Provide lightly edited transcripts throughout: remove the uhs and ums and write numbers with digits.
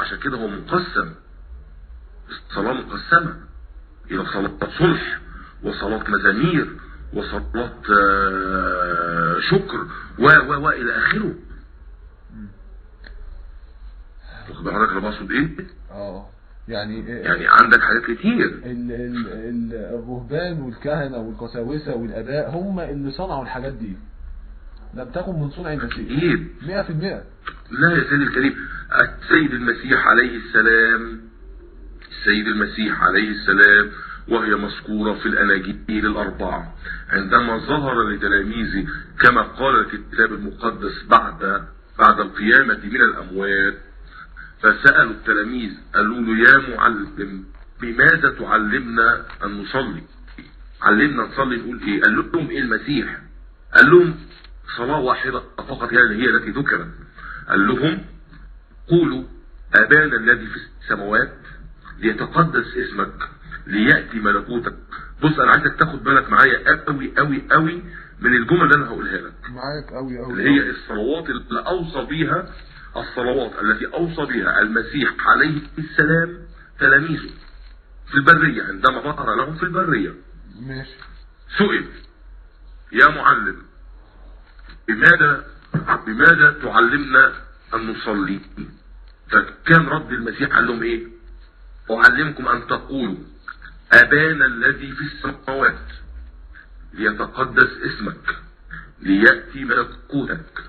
عشان كده هو مقسم، الصلاة مقسمة إلى صلاة صلح وصلاة مزامير وصلاة شكر وإلى آخره. واخد بالك انا بقصد ايه؟ يعني عندك حاجات كتير. الرهبان والكهنة والقساوسة والآباء هم اللي صنعوا الحاجات دي، لم تكن من صنع المسيح 100%. لا يا سيدي الكريم، السيد المسيح عليه السلام وهي مذكورة في الأناجيل الأربعة عندما ظهر لتلاميذه كما قال الكتاب المقدس بعد القيامة من الأموات، فسألوا التلاميذ قالوا له يا معلم بماذا تعلمنا أن نصلي؟ علمنا نصلي نقول إيه؟ قال لهم إيه المسيح؟ قال لهم صلاة واحدة فقط هي التي ذكرت. قال لهم قولوا أبانا الذي في السماوات ليتقدس اسمك ليأتي ملكوتك. بص أنا عايزك تاخد بالك معايا قوي قوي قوي من الجمل اللي أنا هقولها لك معاك قوي قوي، اللي هي الصلوات اللي أوصى بيها، الصلوات التي أوصى بها المسيح عليه السلام تلاميذه في البرية عندما ظهر لهم في البرية. ماشي. سئل يا معلم بماذا تعلمنا أن نصلي؟ فكان رد المسيح قال لهم إيه؟ أعلمكم أن تقولوا أبانا الذي في السماوات ليتقدس اسمك ليأتي ملكوتك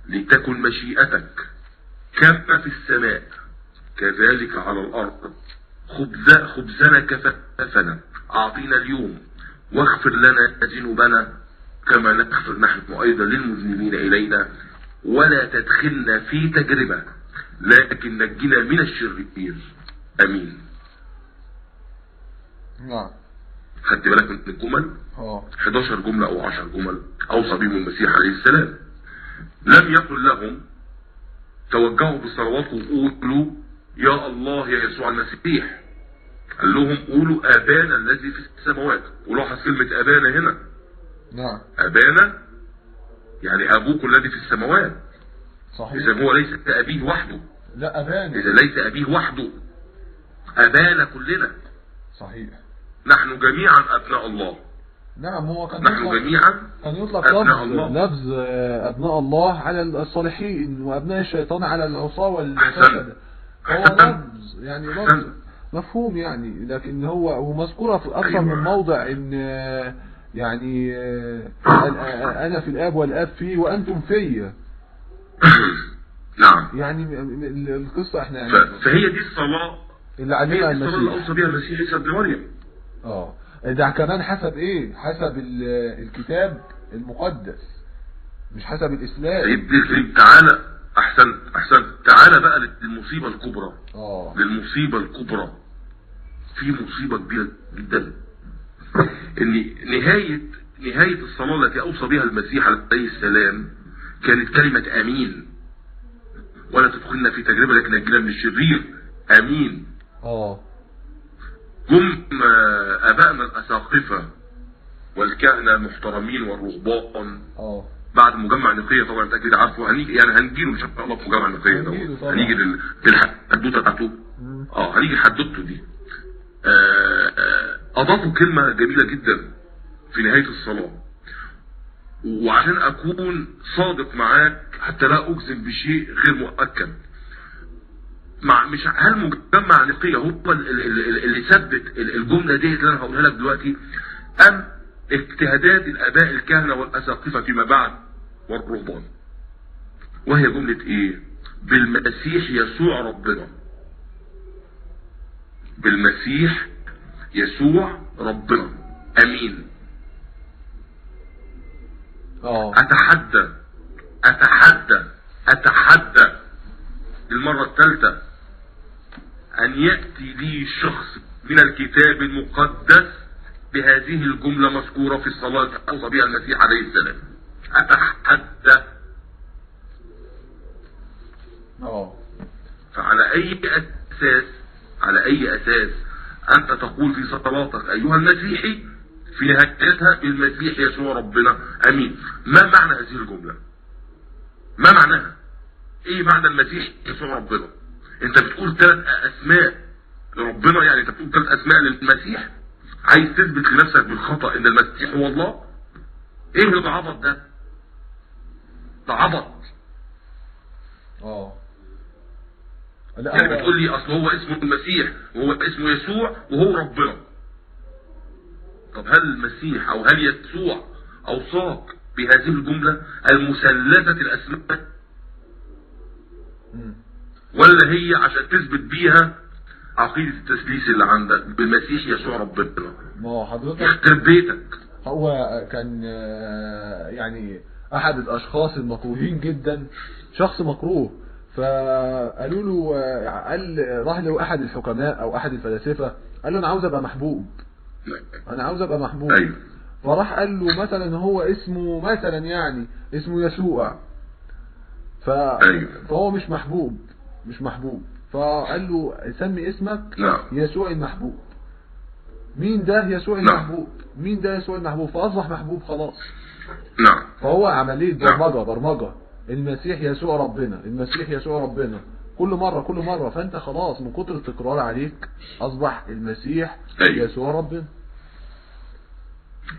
لتكن مشيئتك كما في السماء كذلك على الأرض. خبزنا كفافنا أعطينا اليوم واغفر لنا ذنوبنا كما نغفر نحن أيضا للمذنبين إلينا ولا تدخلنا في تجربة لكن نجنا من الشرير آمين. نعم. خدت بالك من الجمل؟ 11 جملة أو 10 جمل أوصى بهم المسيح عليه السلام. لم يقل لهم توجهوا بالصلوات وقولوا يا الله يا يسوع المسيح، قال لهم قولوا أبانا الذي في السماوات. ولاحظ كلمة أبانا هنا. نعم. أبانا يعني أبوك الذي في السماوات. صحيح. إذا هو ليس أبيه وحده. لا أبانا. إذا ليس أبيه وحده، أبانا كلنا. صحيح. نحن جميعا أبناء الله. نعم. هو كان نحن جميعا كان يطلق لفظ أبناء الله على الصالحين وأبناء الشيطان على العصاة والفسد. هو لفظ يعني لفظ مفهوم يعني، لكن هو مذكورة في أكثر من موضع إن يعني أنا في الآب والآب فيه وأنتم فيا. نعم. يعني القصة احنا يعني فهي دي الصلاة اللي علمها المسيح، اللي أوصى بها المسيح عيسى ابن مريم. ده كمان حسب ايه؟ حسب الكتاب المقدس مش حسب الإسلام. تعالى احسن تعالى بقى للمصيبة الكبرى. للمصيبة الكبرى. في مصيبة كبيرة جدا ان نهاية الصلاة التي اوصى بها المسيح عليه السلام كانت كلمة امين. ولا تدخلنا في تجربة لكن نجينا من الشرير امين. جم ابائنا الاساقفة والكهنة المحترمين والرهبان بعد مجمع نقية، طبعا انت اكيد عارفه، هنجيله ان شاء الله في مجمع نقية طبعا. هنيجي للحدوته بتاعته. هنيجي لحدوته دي. اضافوا كلمة جميلة جدا في نهاية الصلاة، وعشان اكون صادق معاك حتى لا اجزم بشيء غير مؤكد، مش هل مجمع نقية هو اللي ثبت الجملة دي اللي انا هقولها لك دلوقتي، ام اجتهادات الاباء الكهنة والاساقفة فيما بعد والرهبان؟ وهي جملة ايه؟ بالمسيح يسوع ربنا. بالمسيح يسوع ربنا امين. اتحدى المرة الثالثة ان يأتي لي شخص من الكتاب المقدس بهذه الجملة مذكورة في الصلاة التي اوصى بها المسيح عليه السلام. اتحدى. فعلى اي اساس انت تقول في صلاتك ايها المسيحي في نهايتها بالمسيح يسوع ربنا امين؟ ما معنى هذه الجملة؟ ما معناها؟ ايه معنى المسيح يسوع ربنا؟ انت بتقول 3 اسماء لربنا، يعني انت بتقول 3 اسماء للمسيح، عايز تثبت لنفسك بالخطأ ان المسيح هو الله؟ ايه العبط ده؟ ده عبط. لا يعني بتقول لي اصل هو اسمه المسيح وهو اسمه يسوع وهو ربنا. طب هل المسيح او هل يسوع اوصاك بهذه الجملة المثلثة الاسماء، ولا هي عشان تثبت بيها عقيدة التثليث اللي عندك بالمسيح يسوع ربنا؟ ما هو حضرتك يخرب بيتك. هو كان يعني احد الاشخاص المكروهين جدا، شخص مكروه، فقالوا له راح له احد الحكماء او احد الفلاسفه، قال له انا عاوز ابقى محبوب، انا عاوز ابقى محبوب. أيوه. فراح قال له مثلا هو اسمه مثلا يعني اسمه يسوع، أيوه. فهو مش محبوب، مش محبوب، فقال له سمي اسمك يسوع المحبوب. مين ده يسوع المحبوب؟ مين ده يسوع المحبوب؟ فاصبح محبوب خلاص. نعم. فهو عمليه برمجه المسيح يسوع ربنا، المسيح يسوع ربنا، كل مره، فانت خلاص من كتر التكرار عليك اصبح المسيح يسوع ربنا.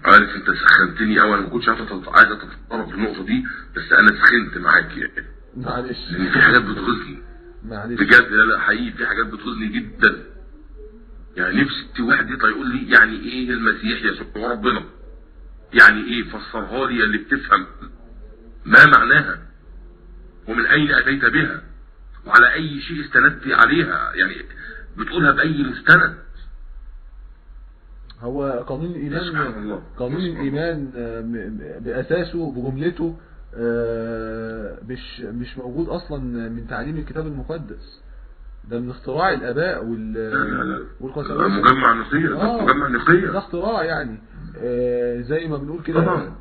عارف انت سخنتني قوي، انا ما كنتش عايز اتطرق في النقطه دي، بس انا سخنت معاك يعني. معلش، لان في حاجات بتغيظني بجد. لا حقيقي في حاجات بتغيظني جدا. يعني نفسي واحد يطلع يقول لي يعني ايه المسيح يسوع ربنا، يعني ايه؟ فسرها لي اللي بتفهم ما معناها ومن اين اتيت بها وعلى اي شيء استندت عليها، يعني بتقولها باي مستند؟ هو قانون الإيمان بأساسه بجملته مش موجود أصلا من تعليم الكتاب المقدس، ده من اختراع الآباء والقساوسة. مجمع نقية. مجمع نقية ده اختراع يعني، زي ما بنقول كده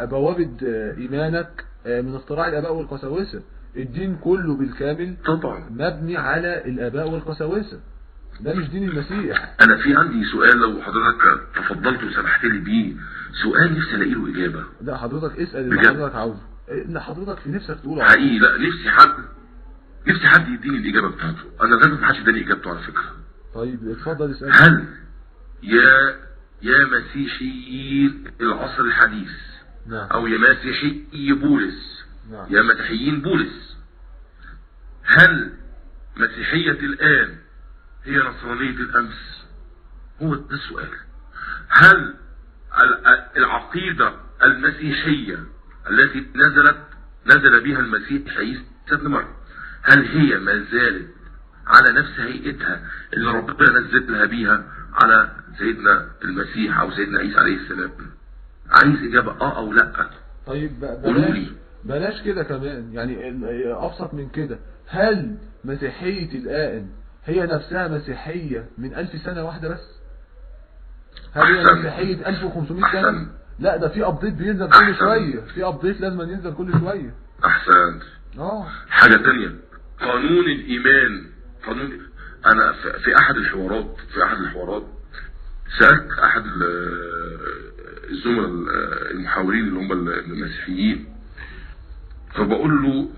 بوابة إيمانك من اختراع الآباء والقساوسة. الدين كله بالكامل طبعا مبني على الآباء والقساوسة، ده مش دين المسيح. انا في عندي سؤال لو حضرتك تفضلت وسمحت لي بيه، سؤال نفسي الاقي له اجابه. لا حضرتك اسال اللي حضرتك عاوزه، لا حضرتك في نفسك تقوله حقيقي. لا نفسي حد يديني الاجابه بتاعته. انا لازم محدش يديني اجابته على فكره. طيب اتفضل اسال. هل يا مسيحيين العصر الحديث، نعم، او يا مسيحي بولس، نعم، يا مسيحيين بولس، هل مسيحيه الان هي نصرانية الأمس؟ هو ده السؤال. هل العقيدة المسيحية التي نزل بها المسيح عيسى ابن مريم، هل هي ما زالت على نفس هيئتها اللي ربنا نزلها بيها على سيدنا المسيح أو سيدنا عيسى عليه السلام؟ عايز إجابة أو لأ. طيب قولولي. بلاش كده كمان، يعني أبسط من كده. هل مسيحية الآن هي نفسها مسيحية من 1000 سنة واحدة بس؟ هل هي مسيحية 1500 سنة؟ لا، ده في ابديت بينزل كل شوية، في ابديت لازم ينزل كل شوية. احسنت. حاجة تانية، قانون الايمان. انا في احد الحوارات سألت احد الزملاء المحاورين اللي هم المسيحيين، فبقول له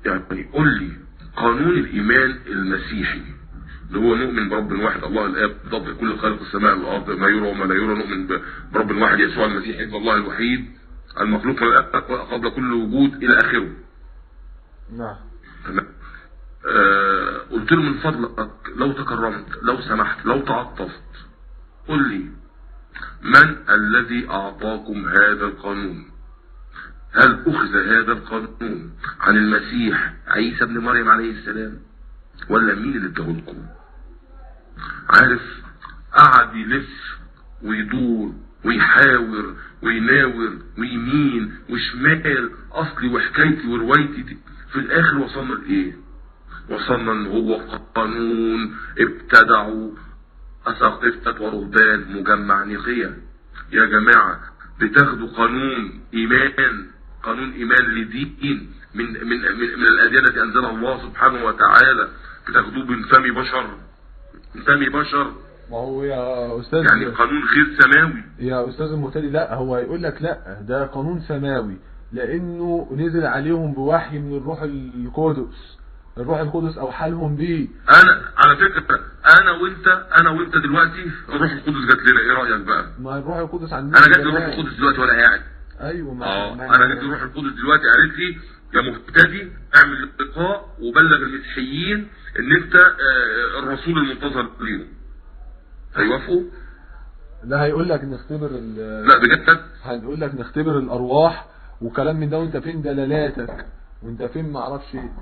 يعني قول لي قانون الايمان المسيحي اللي هو نؤمن برب واحد الله الاب ضد كل خلق السماء والارض ما يرى وما لا يرى، نؤمن برب واحد يسوع المسيح ابن الله الوحيد المخلوق قبل كل وجود الى اخره. نعم. تمام. قلت له من فضلك لو تكرمت لو سمحت لو تعطفت قل لي من الذي اعطاكم هذا القانون؟ هل اخذ هذا القانون عن المسيح عيسى ابن مريم عليه السلام، ولا مين اللي اداهولكم؟ عارف، قعد يلف ويدور ويحاور ويناور ويمين وشمال، اصلي وحكايتي وروايتي دي. في الاخر وصلنا لايه؟ وصلنا ان هو قانون ابتدعوا اساقفة ورهبان مجمع نقية. يا جماعة بتاخدوا قانون ايمان لدين من الاديان التي انزلها الله سبحانه وتعالى، بتاخدوه من فم بشر. ما هو يا استاذ يعني قانون غير سماوي يا استاذ المهتدي. لا، هو هيقول لك لا ده قانون سماوي لانه نزل عليهم بوحي من الروح القدس، الروح القدس اوحى لهم بيه. انا على فكره انا وانت دلوقتي الروح القدس جات لنا، ايه رايك بقى؟ ما الروح القدس عندنا انا جات لي الروح القدس دلوقتي وانا قاعد. ايوه انا جات لي الروح القدس دلوقتي قالت لي يا مهتدي اعمل لقاء وبلغ المسيحيين ان انت الرسول المنتظر ليهم. هيوافقوا؟ لا هيقول لك نختبر لا بجد هنقول لك نختبر الارواح وكلام من ده، وانت فين دلالاتك وانت فين معرفش ايه.